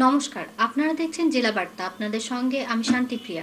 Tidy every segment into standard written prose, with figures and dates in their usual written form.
নমস্কার, আপনারা দেখছেন জেলা বার্তা। আপনাদের সঙ্গে আমি শান্তিপ্রিয়া।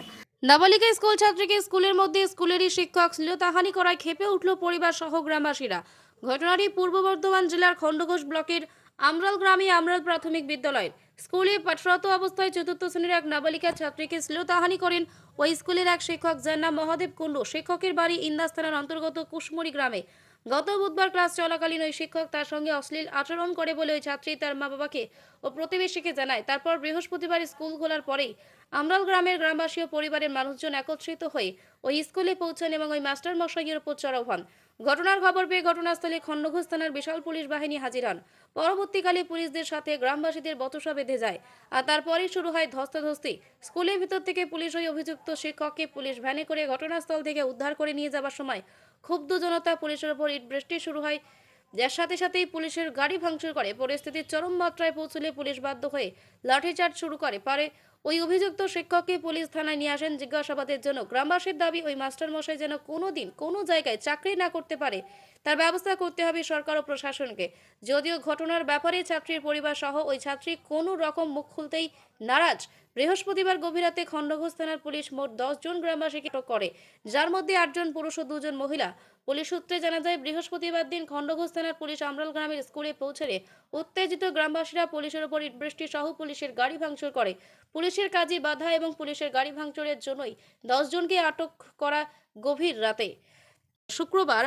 নাবালিকা স্কুল ছাত্রীকে স্কুলের মধ্যে স্কুলেরই শিক্ষক শ্লীলতাহানি করায় ক্ষেপে উঠল পরিবার সহ গ্রামবাসীরা। ঘটনাটি পূর্ব বর্ধমান জেলার খণ্ডঘোষ ব্লকের আমরাল গ্রামে আমরাল প্রাথমিক বিদ্যালয়ের স্কুলে পাঠরত অবস্থায় চতুর্থ শ্রেণীর এক নাবালিকা ছাত্রীকে শ্লীলতাহানি করেন ওই স্কুলের এক শিক্ষক, যার নাম মহাদেব কুণ্ডু। শিক্ষকের বাড়ি ইন্দাস থানার অন্তর্গত কুশমুড়ি গ্রামে। গত বুধবার ক্লাস চলাকালীন ওই শিক্ষক তার সঙ্গে অশ্লীল আচরণ করে বলে ওই ছাত্রী তার মা বাবাকে ও প্রতিবেশীকে জানায়। তারপর বৃহস্পতিবার স্কুল খোলার পরেই আমরাল গ্রামের গ্রামবাসী ও পরিবারের মানুষজন একত্রিত হয়ে ওই স্কুলে পৌঁছান এবং ওই মাস্টার মশাইয়ের উপর চড়াও হন। ঘটনার খবর পেয়ে ঘটনাস্থলে খণ্ডঘোষ থানার বিশাল পুলিশ বাহিনী হাজির হন। পরবর্তীকালে পুলিশদের সাথে গ্রামবাসীদের বচসা বেঁধে যায় আর তারপরেই শুরু হয় ধস্তাধস্তি। স্কুলের ভিতর থেকে পুলিশ ওই অভিযুক্ত শিক্ষককে পুলিশ ভ্যানে করে ঘটনাস্থল থেকে উদ্ধার করে নিয়ে যাওয়ার সময় ক্ষুব্ধ জনতা পুলিশের উপর ইট বৃষ্টি শুরু হয়, যার সাথে সাথেই পুলিশের গাড়ি ভাঙচুর করে। পরিস্থিতির চরম মাত্রায় পৌঁছলে পুলিশ বাধ্য হয়ে লাঠিচার্জ শুরু করে। পরে ওই অভিযুক্ত শিক্ষককে পুলিশ থানায় নিয়ে আসেন জিজ্ঞাসাবাদের জন্য। গ্রামবাসীর দাবি, ওই মাস্টারমশাই যেন কোনোদিন কোনো জায়গায় চাকরি না করতে পারে তার ব্যবস্থা করতে হবে সরকার ও প্রশাসনকে। যদিও ঘটনার ব্যাপারে ছাত্রীর পরিবার সহ ওই ছাত্রী কোনো রকম মুখ খুলতেই নারাজ। বৃহস্পতিবার গভীর রাতে খণ্ডঘোষ থানার পুলিশ মোট 10 জন গ্রামবাসীকে আটক করে, যার মধ্যে 8 জন পুরুষ ও 2 জন মহিলা। পুলিশ সূত্রে জানা যায়, বৃহস্পতিবার দিন খণ্ডঘোষ থানার পুলিশ আমরাল গ্রামের স্কুলে পৌঁছলে উত্তেজিত গ্রামবাসীরা পুলিশের উপর ইট বৃষ্টি সহ পুলিশের গাড়ি ভাঙচুর করে। পুলিশের কাজে বাধা এবং পুলিশের গাড়ি ভাঙচুরের জন্যই 10 জনকে আটক করা। গভীর রাতে শুক্রবার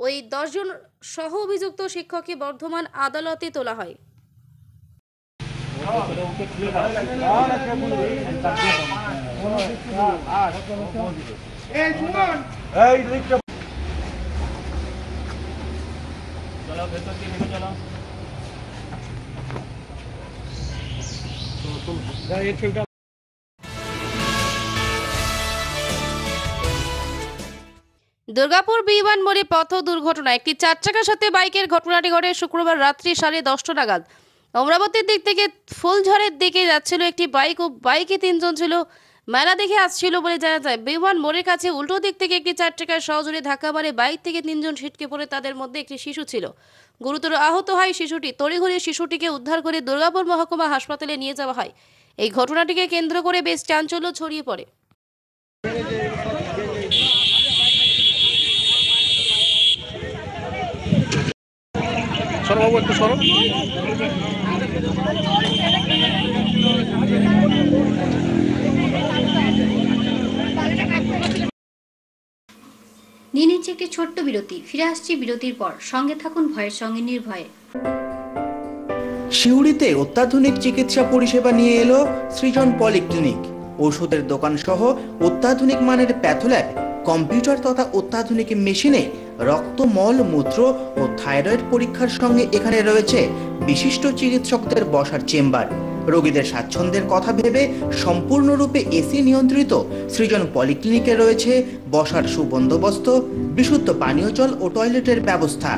ওই 10 জন সহ অভিযুক্ত শিক্ষককে বর্ধমান আদালতে তোলা হয়। দুর্গাপুর বিমান মোড়ে পথ দুর্ঘটনা। একটি 4 চাকার সাথে বাইকের ঘটনাটি ঘটে শুক্রবার রাত্রি 10:30 নাগাদ। অমরাবতীর দিক থেকে ফুলঝড়ের দিকে যাচ্ছিল একটি বাইক ও বাইকে 3 জন ছিল। মেলা দেখে আসছিল বলে জানা যায়। বিমান মোড়ের কাছে উল্টো দিক থেকে একটি 4 চাকার সজোরে ধাক্কা মারে বাইক থেকে 3 জন ছিটকে পড়ে। তাদের মধ্যে একটি শিশু ছিল। গুরুতর আহত হয় শিশুটি। তড়িঘড়ি শিশুটিকে উদ্ধার করে দুর্গাপুর মহকুমা হাসপাতালে নিয়ে যাওয়া হয়। এই ঘটনাটিকে কেন্দ্র করে বেশ চাঞ্চল্য ছড়িয়ে পড়ে। সরবাবু একটু সরব। নিয়ে নিচ্ছে একটি ছোট্ট বিরতি। ফিরে আসছি বিরতির পর। সঙ্গে থাকুন ভয়ের সঙ্গে নির্ভয়ে। সিউড়িতে অত্যাধুনিক চিকিৎসা পরিষেবা নিয়ে এলো সৃজন পলিক্লিনিক। ওষুধের দোকান সহ অত্যাধুনিক মানের প্যাথোল্যাব, কম্পিউটার তথা অত্যাধুনিক মেশিনে রক্ত, মল, মূত্র ও থাইরয়েড পরীক্ষার সঙ্গে এখানে রয়েছে বিশিষ্ট চিকিৎসকদের বসার চেম্বার। রোগীদের স্বাচ্ছন্দ্যের কথা ভেবে সম্পূর্ণরূপে এসি নিয়ন্ত্রিত সৃজন পলিক্লিনিকে রয়েছে বসার সুবন্দোবস্ত, বিশুদ্ধ পানীয় জল ও টয়লেটের ব্যবস্থা।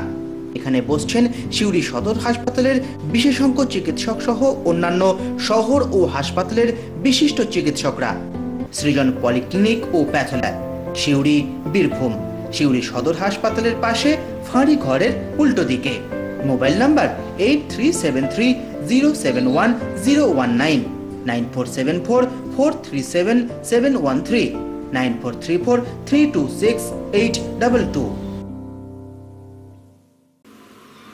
এখানে বসছেন সিউড়ি সদর হাসপাতালের বিশেষজ্ঞ চিকিৎসক সহ অন্যান্য শহর ও হাসপাতালের বিশিষ্ট চিকিৎসকরা। সৃজন পলিক্লিনিক ও প্যাথোল্যাব, সিউড়ি, বীরভূম। সিউড়ি সদর হাসপাতালের পাশে ফাঁড়ি ঘরের উল্টো দিকে। Mobile number 8373071019, 9474437713, 9434326822।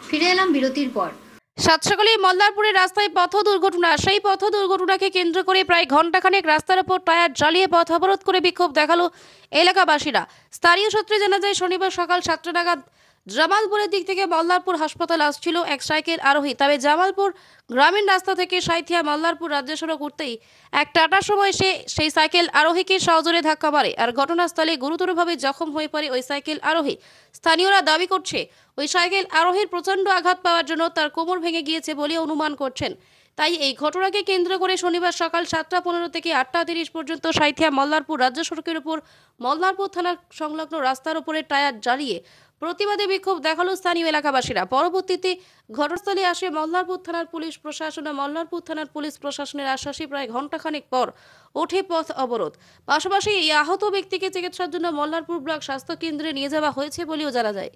ফিরে এলাম বিরতির পর। সাতসাগলী মল্লারপুরের রাস্তায় পথ দুর্ঘটনা। সেই পথ দুর্ঘটনাকে কেন্দ্র করে প্রায় ঘণ্টাখানেক রাস্তার ওপর টায়ার জ্বালিয়ে পথ অবরোধ করে বিক্ষোভ দেখালো এলাকাবাসীরা। স্থানীয় সূত্রে জানা যায়, শনিবার সকাল 7টা নাগাদ জামালপুরের দিক থেকে মল্লারপুর হাসপাতাল আসছিল এক সাইকেল আরোহী। তবে জামালপুর গ্রামীণ রাস্তা থেকে সাঁইথিয়া মল্লারপুর রাজ্য সড়ক উঠতেই এক টাটার সময় সেই সাইকেল আরোহীকে সজোরে ধাক্কা মারে আর ঘটনাস্থলে গুরুতরভাবে জখম হয়ে পড়ে ওই সাইকেল আরোহী। স্থানীয়রা দাবি করছে, ওই সাইকেল আরোহীর প্রচণ্ড আঘাত পাওয়ার জন্য তার কোমর ভেঙে গিয়েছে বলে অনুমান করছেন। তাই এই ঘটনাকে কেন্দ্র করে শনিবার সকাল 7টা 15 থেকে 8টা 30 পর্যন্ত সাঁইথিয়া মল্লারপুর রাজ্য সড়কের উপর মল্লারপুর থানার সংলগ্ন রাস্তার উপরে টায়ার জ্বালিয়ে প্রতিবাদে বিক্ষোভ দেখালো স্থানীয় এলাকাবাসীরা। পরবর্তীতে ঘটনাস্থলে আসে মল্লারপুর থানার পুলিশ প্রশাসন ও মল্লারপুর থানার পুলিশ প্রশাসনের আশ্বাসে প্রায় ঘণ্টাখানেক পর ওঠে পথ অবরোধ। পাশাপাশি এই আহত ব্যক্তিকে চিকিৎসার জন্য মল্লারপুর ব্লক স্বাস্থ্য কেন্দ্রে নিয়ে যাওয়া হয়েছে বলেও জানা যায়।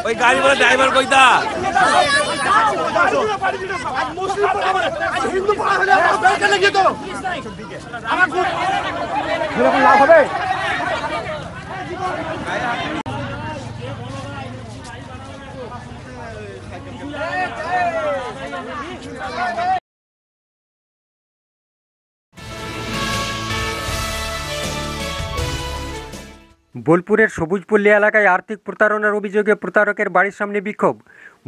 ওই গাড়ি বলে ড্রাইভার কইতা লাভ হবে। বোলপুরের সবুজপল্লী এলাকায় আর্থিক প্রতারণার অভিযোগে প্রতারকের বাড়ির সামনে বিক্ষোভ।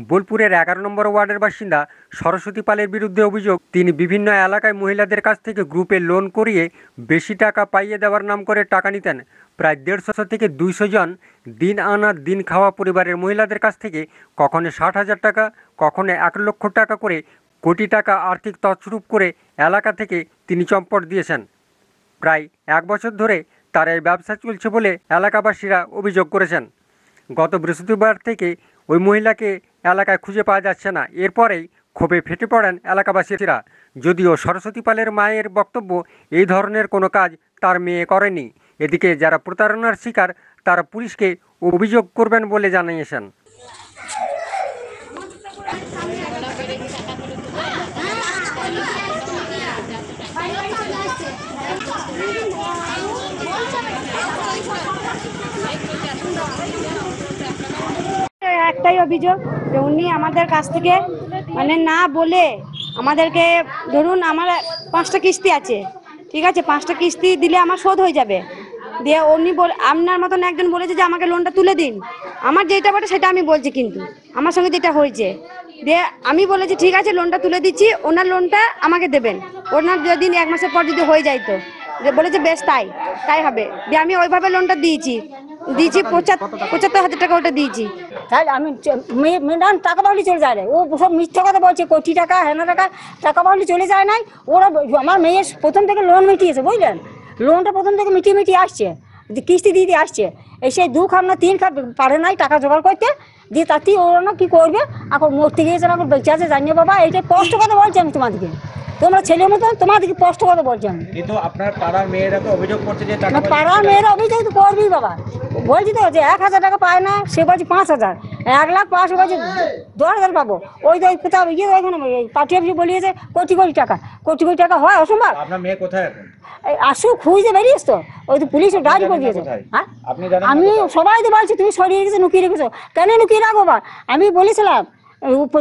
বোলপুরের 11 নম্বর ওয়ার্ডের বাসিন্দা সরস্বতী পালের বিরুদ্ধে অভিযোগ, তিনি বিভিন্ন এলাকায় মহিলাদের কাছ থেকে গ্রুপে লোন করিয়ে বেশি টাকা পাইয়ে দেওয়ার নাম করে টাকা নিতেন। প্রায় 150 থেকে 200 জন দিন আনা দিন খাওয়া পরিবারের মহিলাদের কাছ থেকে কখনো 60,000 টাকা, কখনো 1 লক্ষ টাকা করে কোটি টাকা আর্থিক তছরূপ করে এলাকা থেকে তিনি চম্পট দিয়েছেন। প্রায় 1 বছর ধরে তার এই ব্যবসা চলছে বলে এলাকাবাসীরা অভিযোগ করেছেন। গত বৃহস্পতিবার থেকে ওই মহিলাকে এলাকায় খুঁজে পাওয়া যাচ্ছে না। এরপরেই ক্ষোভে ফেটে পড়েন এলাকাবাসীরা। যদিও সরস্বতী পালের মায়ের বক্তব্য, এই ধরনের কোনো কাজ তার মেয়ে করেনি। এদিকে যারা প্রতারণার শিকার তারা পুলিশকে অভিযোগ করবেন বলে জানিয়েছেন। একটাই অভিযোগ যে উনি আমাদের কাছ থেকে মানে না বলে আমাদেরকে, ধরুন আমার 5টা কিস্তি আছে, ঠিক আছে, 5টা কিস্তি দিলে আমার শোধ হয়ে যাবে, দিয়ে উনি আপনার মতন একজন বলেছে যে আমাকে লোনটা তুলে দিন। আমার যেটা বটে সেটা আমি বলছি, কিন্তু আমার সঙ্গে যেটা হয়েছে, দিয়ে আমি বলেছি ঠিক আছে লোনটা তুলে দিচ্ছি, ওনার লোনটা আমাকে দেবেন, ওনার যদি 1 মাসের পর যদি হয়ে যায় তো বলেছে বেশ তাই হবে। দিয়ে আমি ওইভাবে লোনটা দিয়েছি 75,000 টাকা ওটা দিয়েছি। তাই আমি মেয়েরান টাকা পাহলে চলে যায় না, ও সব মিথ্যা কথা বলছে, কোটি টাকা হেনা টাকা পাহলে চলে যায় নাই। ওরা আমার মেয়ে প্রথম থেকে লোন মিটিয়েছে, বুঝলেন, লোনটা প্রথম থেকে মিটিয়ে আসছে, কিস্তি দিয়ে আসছে। সেই 2 খাপ না 3 খাপ পারে নাই টাকা জোগাড় করতে, দিয়ে তাতেই ওরা না কী করবে, এখন মরতে গিয়েছে, এখন বেঁচে আছে জানিয়ে বাবা, এইটা স্পষ্ট কথা বলছি আমি তোমাদেরকে, তোমরা ছেলের মতো তোমাদেরকে স্পষ্ট কথা বলছি আমি। কিন্তু আপনার পাড়ার মেয়েরা তো অভিযোগ করছে যে পাড়ার মেয়েরা অভিযোগ তো করবেই বাবা, বলছি তো যে 1,000 টাকা পায় না, সে বলছে 5,000, 1 লাখ পাওয়া, সে বলছে 10,000 পাবো। ওই তো কোথাও ইয়ে ওইখানে পার্টি অফিসে বলিয়েছে কোটি টাকা হয়, অসম্ভব। আপনার মেয়ে কোথায় এখন? আসুক খুঁজতে বেরিয়েছ তো, ওই তো পুলিশে ডায়েরি করে দিয়েছে। হ্যাঁ, আমি সবাই তো বলছি তুমি সরিয়ে রেখেছো, লুকিয়ে রেখেছো, কেন লুকিয়ে রাখবো? বা আমি বলেছিলাম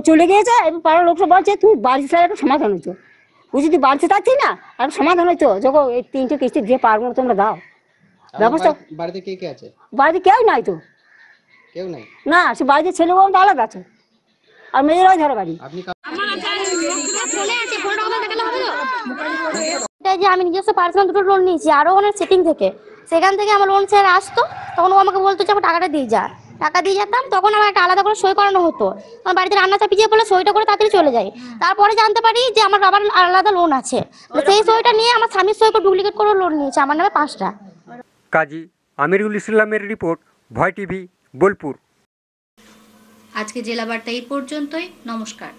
চলে গিয়েছে, পাড়ার লোকরা বলছে তুমি বাড়িতে ছাড়া একটা সমাধান হয়েছো, বুঝি তুই বাড়িতে থাকছি না, একটা সমাধান হয়েছো, যখন এই 3টে কিস্তি দিয়ে পারবো না, তোমরা দাও ব্যবস্থা। বাড়িতে কে আছে? বাড়িতে কেউ নাই তো, কেউ নাই না, সে বাড়িতে ছেলে বলতে আলাদা আছে, আর মেয়েরাই ধরে বাড়ি। যে আমি নিজস্ব পার্সোনাল 2টো লোন নিয়েছি আরো অনেক সেটিং থেকে, সেখান থেকে আমার লোন স্যার আসতো, তখন ও আমাকে বলতো যে আমার টাকাটা দিয়ে যা, টাকা দিয়ে যেতাম, তখন আমার একটা আলাদা করে সই করানো হতো, আমার বাড়িতে রান্না চাপিয়ে বলে সইটা করে তাড়াতাড়ি চলে যায়। তারপরে জানতে পারি যে আমার আবার আলাদা লোন আছে, সেই সইটা নিয়ে আমার স্বামীর সই করে ডুপ্লিকেট করে লোন নিয়েছে আমার নামে 5টা। কাজী আমিরুল ইসলামের রিপোর্ট, ভয় টিভি, বোলপুর। আজকে জেলা বার্তা এই পর্যন্তই। নমস্কার।